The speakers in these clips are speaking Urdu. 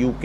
UK,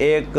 1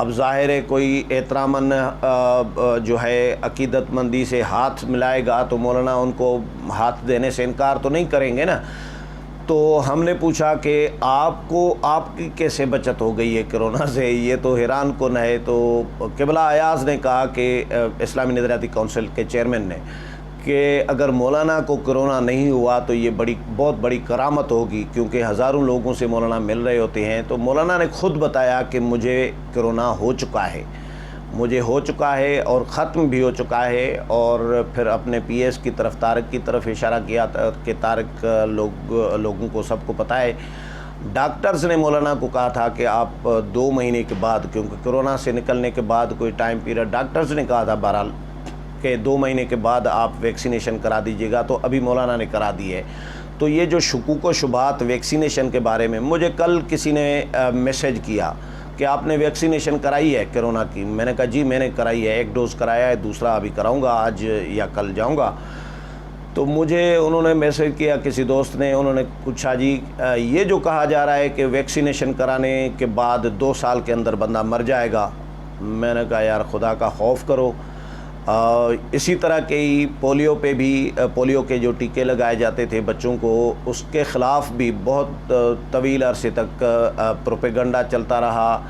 اب ظاہر ہے کوئی احتراماً جو ہے عقیدت مندی سے ہاتھ ملائے گا تو مولانا ان کو ہاتھ دینے سے انکار تو نہیں کریں گے نا. تو ہم نے پوچھا کہ آپ کی کیسے بچت ہو گئی ہے کرونا سے, یہ تو حیران کن ہے. تو قبلہ ایاز نے کہا کہ اسلامی نظریاتی کونسل کے چیئرمین نے, کہ اگر مولانا کو کرونا نہیں ہوا تو یہ بہت بڑی کرامت ہوگی, کیونکہ ہزاروں لوگوں سے مولانا مل رہے ہوتے ہیں. تو مولانا نے خود بتایا کہ مجھے کرونا ہو چکا ہے اور ختم بھی ہو چکا ہے. اور پھر اپنے پی ایس کی طرف, طارق کی طرف اشارہ کیا کہ طارق لوگوں کو سب کو پتہ ہے. ڈاکٹرز نے مولانا کو کہا تھا کہ آپ 2 مہینے کے بعد, کیونکہ کرونا سے نکلنے کے بعد کوئی ٹائم پیریڈ ڈاکٹرز نے کہا تھا بہرحال کہ 2 مہینے کے بعد آپ ویکسینیشن کرا دیجیے گا, تو ابھی مولانا نے کرا دی ہے. تو یہ جو شکوک و شبہات ویکسینیشن کے بارے میں, مجھے کل کسی نے میسیج کیا کہ آپ نے ویکسینیشن کرائی ہے کرونا کی. میں نے کہا جی میں نے کرائی ہے, 1 ڈوز کرایا ہے, دوسرا ابھی کراؤں گا, آج یا کل جاؤں گا. تو مجھے انہوں نے میسیج کیا کسی دوست نے, انہوں نے پوچھا جی یہ جو کہا جا رہا ہے کہ ویکسینیشن کرانے کے بعد 2 سال کے اندر بندہ مر جائے گا. میں نے کہا یار خدا کا خوف کرو. اسی طرح کے ہی پولیو پہ بھی, پولیو کے جو ٹیکے لگائے جاتے تھے بچوں کو, اس کے خلاف بھی بہت طویل عرصے تک پروپیگنڈا چلتا رہا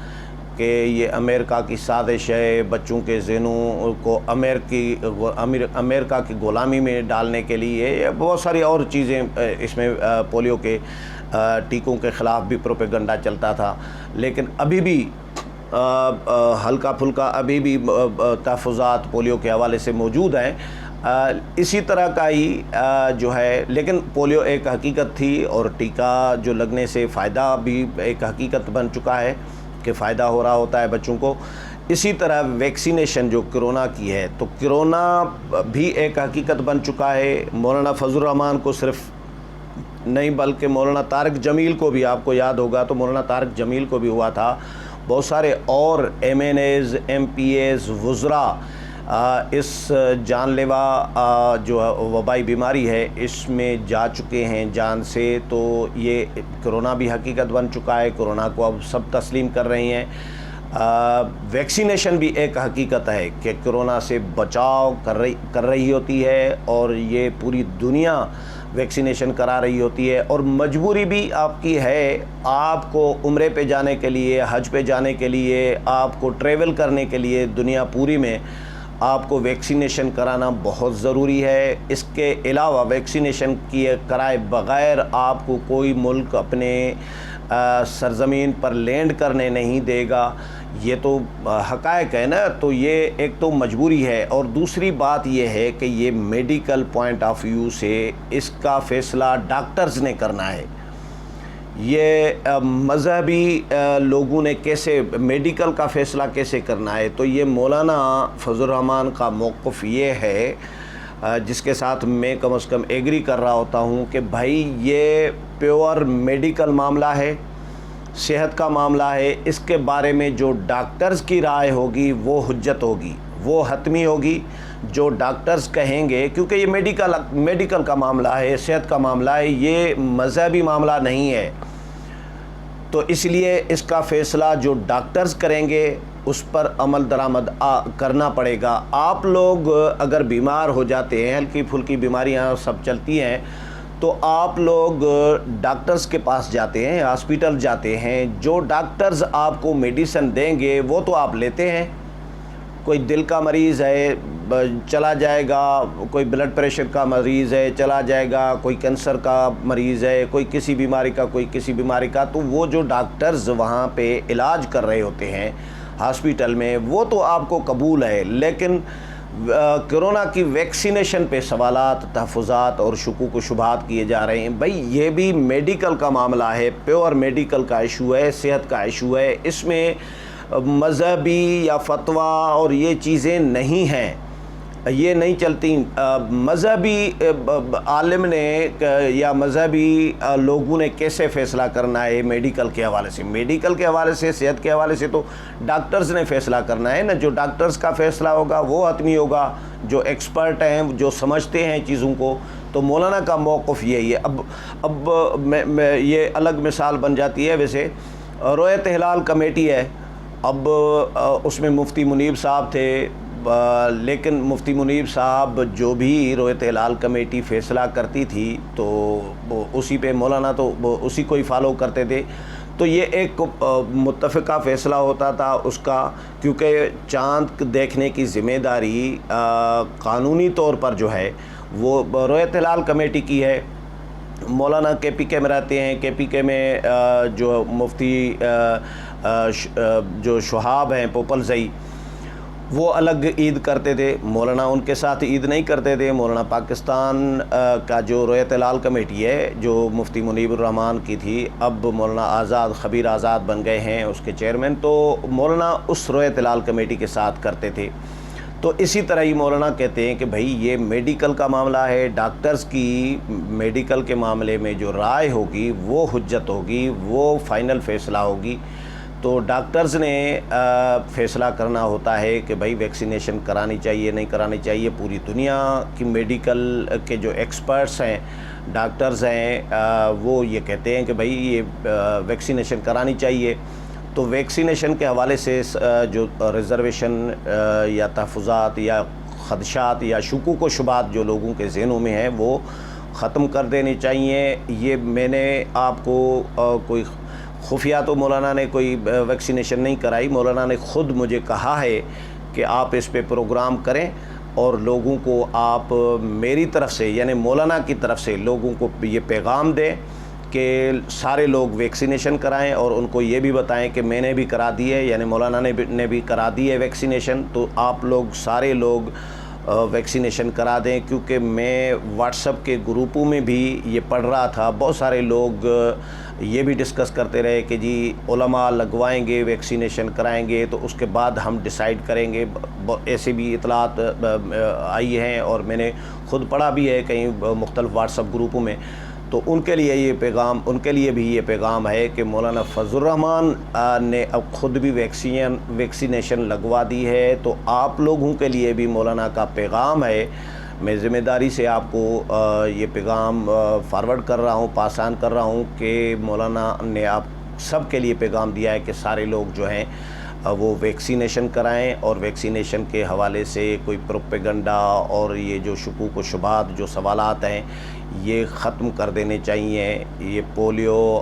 کہ یہ امریکہ کی سازش ہے بچوں کے ذہنوں کو امریکہ کی غلامی میں ڈالنے کے لیے. بہت ساری اور چیزیں اس میں پولیو کے ٹیکوں کے خلاف بھی پروپیگنڈا چلتا تھا. لیکن ابھی بھی ہلکا پھلکا ابھی بھی تحفظات پولیو کے حوالے سے موجود ہیں. اسی طرح کا ہی جو ہے, لیکن پولیو ایک حقیقت تھی اور ٹیکہ جو لگنے سے فائدہ بھی ایک حقیقت بن چکا ہے کہ فائدہ ہو رہا ہوتا ہے بچوں کو. اسی طرح ویکسینیشن جو کرونا کی ہے, تو کرونا بھی ایک حقیقت بن چکا ہے. مولانا فضل الرحمان کو صرف نہیں بلکہ مولانا طارق جمیل کو بھی, آپ کو یاد ہوگا تو مولانا طارق جمیل کو بھی ہوا تھا. بہت سارے اور M N As, M P As, وزراء اس جان لیوا جو وبائی بیماری ہے اس میں جا چکے ہیں جان سے. تو یہ کرونا بھی حقیقت بن چکا ہے, کرونا کو اب سب تسلیم کر رہے ہیں. ویکسینیشن بھی ایک حقیقت ہے کہ کرونا سے بچاؤ کر رہی ہوتی ہے, اور یہ پوری دنیا ویکسینیشن کرا رہی ہوتی ہے. اور مجبوری بھی آپ کی ہے, آپ کو عمرے پہ جانے کے لیے, حج پہ جانے کے لیے, آپ کو ٹریول کرنے کے لیے دنیا پوری میں آپ کو ویکسینیشن کرانا بہت ضروری ہے. اس کے علاوہ ویکسینیشن کرائے بغیر آپ کو کوئی ملک اپنے سرزمین پر لینڈ کرنے نہیں دے گا. یہ تو حقائق ہے نا. تو یہ ایک تو مجبوری ہے, اور دوسری بات یہ ہے کہ یہ میڈیکل پوائنٹ آف ویو سے اس کا فیصلہ ڈاکٹرز نے کرنا ہے. یہ مذہبی لوگوں نے کیسے میڈیکل کا فیصلہ کیسے کرنا ہے. تو یہ مولانا فضل الرحمان کا موقف یہ ہے جس کے ساتھ میں کم از کم ایگری کر رہا ہوتا ہوں کہ بھائی یہ پیور میڈیکل معاملہ ہے, صحت کا معاملہ ہے. اس کے بارے میں جو ڈاکٹرز کی رائے ہوگی وہ حجت ہوگی, وہ حتمی ہوگی. جو ڈاکٹرز کہیں گے, کیونکہ یہ میڈیکل کا معاملہ ہے, صحت کا معاملہ ہے, یہ مذہبی معاملہ نہیں ہے. تو اس لیے اس کا فیصلہ جو ڈاکٹرز کریں گے اس پر عمل درآمد کرنا پڑے گا. آپ لوگ اگر بیمار ہو جاتے ہیں, ہلکی پھلکی بیماریاں سب چلتی ہیں, تو آپ لوگ ڈاکٹرز کے پاس جاتے ہیں, ہاسپیٹل جاتے ہیں. جو ڈاکٹرز آپ کو میڈیسن دیں گے وہ تو آپ لیتے ہیں. کوئی دل کا مریض ہے چلا جائے گا, کوئی بلڈ پریشر کا مریض ہے چلا جائے گا, کوئی کینسر کا مریض ہے, کوئی کسی بیماری کا, کوئی کسی بیماری کا. تو وہ جو ڈاکٹرز وہاں پہ علاج کر رہے ہوتے ہیں ہاسپیٹل میں, وہ تو آپ کو قبول ہے. لیکن کرونا کی ویکسینیشن پہ سوالات, تحفظات اور شکوک و شبہات کیے جا رہے ہیں. بھائی یہ بھی میڈیکل کا معاملہ ہے, پیور میڈیکل کا ایشو ہے, صحت کا ایشو ہے. اس میں مذہبی یا فتویٰ اور یہ چیزیں نہیں ہیں, یہ نہیں چلتی. مذہبی عالم نے یا مذہبی لوگوں نے کیسے فیصلہ کرنا ہے میڈیکل کے حوالے سے؟ میڈیکل کے حوالے سے, صحت کے حوالے سے تو ڈاکٹرز نے فیصلہ کرنا ہے نا. جو ڈاکٹرز کا فیصلہ ہوگا وہ حتمی ہوگا, جو ایکسپرٹ ہیں, جو سمجھتے ہیں چیزوں کو. تو مولانا کا موقف یہی ہے. اب میں یہ الگ مثال بن جاتی ہے. ویسے رویت ہلال کمیٹی ہے, اب اس میں مفتی منیب صاحب تھے، لیکن مفتی منیب صاحب جو بھی رویت ہلال کمیٹی فیصلہ کرتی تھی تو اسی پہ مولانا تو اسی کو ہی فالو کرتے تھے. تو یہ ایک متفقہ فیصلہ ہوتا تھا اس کا، کیونکہ چاند دیکھنے کی ذمہ داری قانونی طور پر جو ہے وہ رویت ہلال کمیٹی کی ہے. مولانا کے پی کے میں رہتے ہیں. کے پی کے میں جو مفتی جو شہاب ہیں پوپلزئی، وہ الگ عید کرتے تھے. مولانا ان کے ساتھ عید نہیں کرتے تھے. مولانا پاکستان کا جو رویت ہلال کمیٹی ہے جو مفتی منیب الرحمان کی تھی، اب مولانا آزاد خبیر آزاد بن گئے ہیں اس کے چیئرمین، تو مولانا اس رویت ہلال کمیٹی کے ساتھ کرتے تھے. تو اسی طرح ہی مولانا کہتے ہیں کہ بھائی یہ میڈیکل کا معاملہ ہے، ڈاکٹرز کی میڈیکل کے معاملے میں جو رائے ہوگی وہ حجت ہوگی، وہ فائنل فیصلہ ہوگی. تو ڈاکٹرز نے فیصلہ کرنا ہوتا ہے کہ بھائی ویکسینیشن کرانی چاہیے نہیں کرانی چاہیے. پوری دنیا کی میڈیکل کے جو ایکسپرٹس ہیں، ڈاکٹرز ہیں، وہ یہ کہتے ہیں کہ بھائی یہ ویکسینیشن کرانی چاہیے. تو ویکسینیشن کے حوالے سے جو ریزرویشن یا تحفظات یا خدشات یا شکوک و شبہات جو لوگوں کے ذہنوں میں ہیں وہ ختم کر دینی چاہیے. یہ میں نے آپ کو کوئی خفیہ تو مولانا نے کوئی ویکسینیشن نہیں کرائی. مولانا نے خود مجھے کہا ہے کہ آپ اس پہ پروگرام کریں اور لوگوں کو آپ میری طرف سے یعنی مولانا کی طرف سے لوگوں کو یہ پیغام دیں کہ سارے لوگ ویکسینیشن کرائیں، اور ان کو یہ بھی بتائیں کہ میں نے بھی کرا دی ہے، یعنی مولانا نے بھی کرا دی ہے ویکسینیشن. تو آپ لوگ سارے لوگ ویکسینیشن کرا دیں، کیونکہ میں واٹس ایپ کے گروپوں میں بھی یہ پڑھ رہا تھا. بہت سارے لوگ یہ بھی ڈسکس کرتے رہے کہ جی علماء لگوائیں گے، ویکسینیشن کرائیں گے تو اس کے بعد ہم ڈیسائیڈ کریں گے. ایسے بھی اطلاعات آئی ہیں اور میں نے خود پڑھا بھی ہے کئی مختلف واٹس ایپ گروپوں میں. تو ان کے لیے بھی یہ پیغام ہے کہ مولانا فضل الرحمان نے اب خود بھی ویکسینیشن لگوا دی ہے. تو آپ لوگوں کے لیے بھی مولانا کا پیغام ہے. میں ذمہ داری سے آپ کو یہ پیغام فارورڈ کر رہا ہوں، پاس آن کر رہا ہوں کہ مولانا نے آپ سب کے لیے پیغام دیا ہے کہ سارے لوگ جو ہیں وہ ویکسینیشن کرائیں، اور ویکسینیشن کے حوالے سے کوئی پروپیگنڈا اور یہ جو شکوک و شبہات جو سوالات ہیں یہ ختم کر دینے چاہیے. یہ پولیو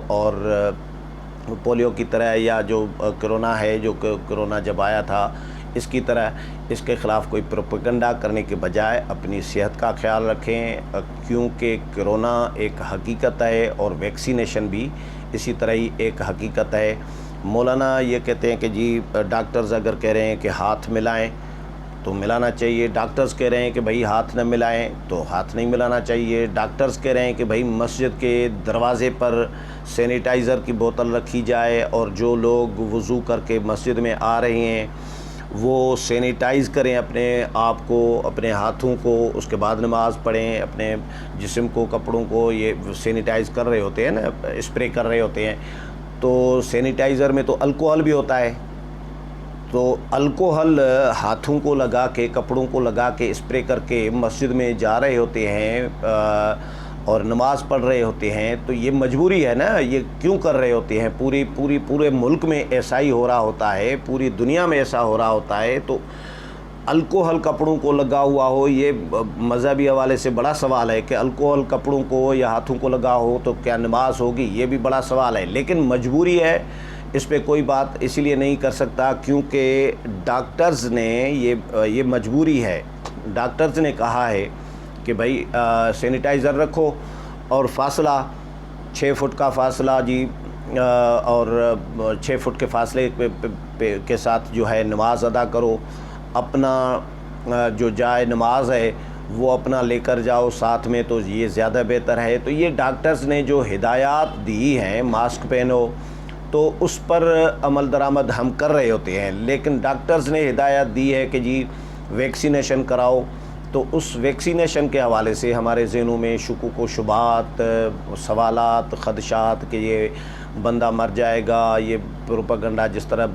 کی طرح یا جو کرونا ہے، جو کرونا جب آیا تھا اس کی طرح اس کے خلاف کوئی پروپیگنڈا کرنے کے بجائے اپنی صحت کا خیال رکھیں، کیونکہ کرونا ایک حقیقت ہے اور ویکسینیشن بھی اسی طرح ہی ایک حقیقت ہے. مولانا یہ کہتے ہیں کہ جی ڈاکٹرز اگر کہہ رہے ہیں کہ ہاتھ ملائیں تو ملانا چاہیے. ڈاکٹرز کہہ رہے ہیں کہ بھائی ہاتھ نہ ملائیں تو ہاتھ نہیں ملانا چاہیے. ڈاکٹرز کہہ رہے ہیں کہ بھائی مسجد کے دروازے پر سینیٹائزر کی بوتل رکھی جائے، اور جو لوگ وضو کر کے مسجد میں آ رہے ہیں وہ سینیٹائز کریں اپنے آپ کو، اپنے ہاتھوں کو، اس کے بعد نماز پڑھیں. اپنے جسم کو، کپڑوں کو یہ سینیٹائز کر رہے ہوتے ہیں نا، اسپرے کر رہے ہوتے ہیں. تو سینیٹائزر میں تو الکوہل بھی ہوتا ہے، تو الکوہل ہاتھوں کو لگا کے، کپڑوں کو لگا کے، اسپرے کر کے مسجد میں جا رہے ہوتے ہیں اور نماز پڑھ رہے ہوتے ہیں. تو یہ مجبوری ہے نا، یہ کیوں کر رہے ہوتے ہیں؟ پورے ملک میں ایسا ہی ہو رہا ہوتا ہے، پوری دنیا میں ایسا ہو رہا ہوتا ہے. تو الکوہل کپڑوں کو لگا ہوا ہو، یہ مذہبی حوالے سے بڑا سوال ہے کہ الکوہل کپڑوں کو یا ہاتھوں کو لگا ہو تو کیا نماز ہوگی؟ یہ بھی بڑا سوال ہے. لیکن مجبوری ہے، اس پہ کوئی بات اسی لیے نہیں کر سکتا کیونکہ ڈاکٹرز نے یہ مجبوری ہے. ڈاکٹرز نے کہا ہے کہ بھائی سینیٹائزر رکھو اور فاصلہ 6 فٹ کا فاصلہ جی، اور 6 فٹ کے فاصلے کے ساتھ جو ہے نماز ادا کرو. اپنا جو جائے نماز ہے وہ اپنا لے کر جاؤ ساتھ میں، تو یہ زیادہ بہتر ہے. تو یہ ڈاکٹرز نے جو ہدایات دی ہیں، ماسک پہنو، تو اس پر عمل درآمد ہم کر رہے ہوتے ہیں. لیکن ڈاکٹرز نے ہدایت دی ہے کہ جی ویکسینیشن کراؤ. تو اس ویکسینیشن کے حوالے سے ہمارے ذہنوں میں شکوک و شبہات، سوالات، خدشات کہ یہ بندہ مر جائے گا، یہ پروپیگنڈا جس طرح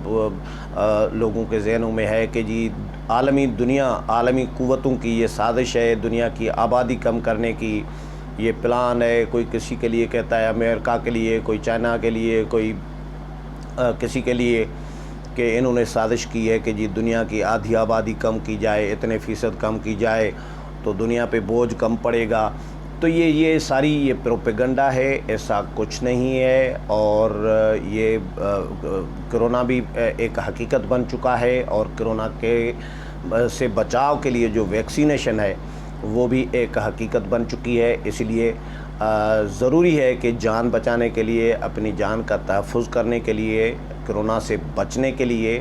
لوگوں کے ذہنوں میں ہے کہ جی عالمی قوتوں کی یہ سازش ہے، دنیا کی آبادی کم کرنے کی یہ پلان ہے. کوئی کسی کے لیے کہتا ہے امریکہ کے لیے، کوئی چائنا کے لیے، کوئی کسی کے لیے. کہ انہوں نے سازش کی ہے کہ جی دنیا کی آدھی آبادی کم کی جائے، اتنے فیصد کم کی جائے تو دنیا پہ بوجھ کم پڑے گا. تو یہ ساری پروپیگنڈا ہے، ایسا کچھ نہیں ہے. اور یہ کرونا بھی ایک حقیقت بن چکا ہے، اور کرونا سے بچاؤ کے لیے جو ویکسینیشن ہے وہ بھی ایک حقیقت بن چکی ہے. اس لیے ضروری ہے کہ جان بچانے کے لیے، اپنی جان کا تحفظ کرنے کے لیے، کرونا سے بچنے کے لیے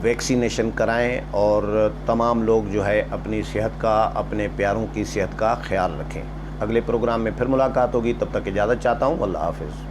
ویکسینیشن کرائیں، اور تمام لوگ جو ہے اپنی صحت کا، اپنے پیاروں کی صحت کا خیال رکھیں. اگلے پروگرام میں پھر ملاقات ہوگی، تب تک اجازت چاہتا ہوں. اللہ حافظ.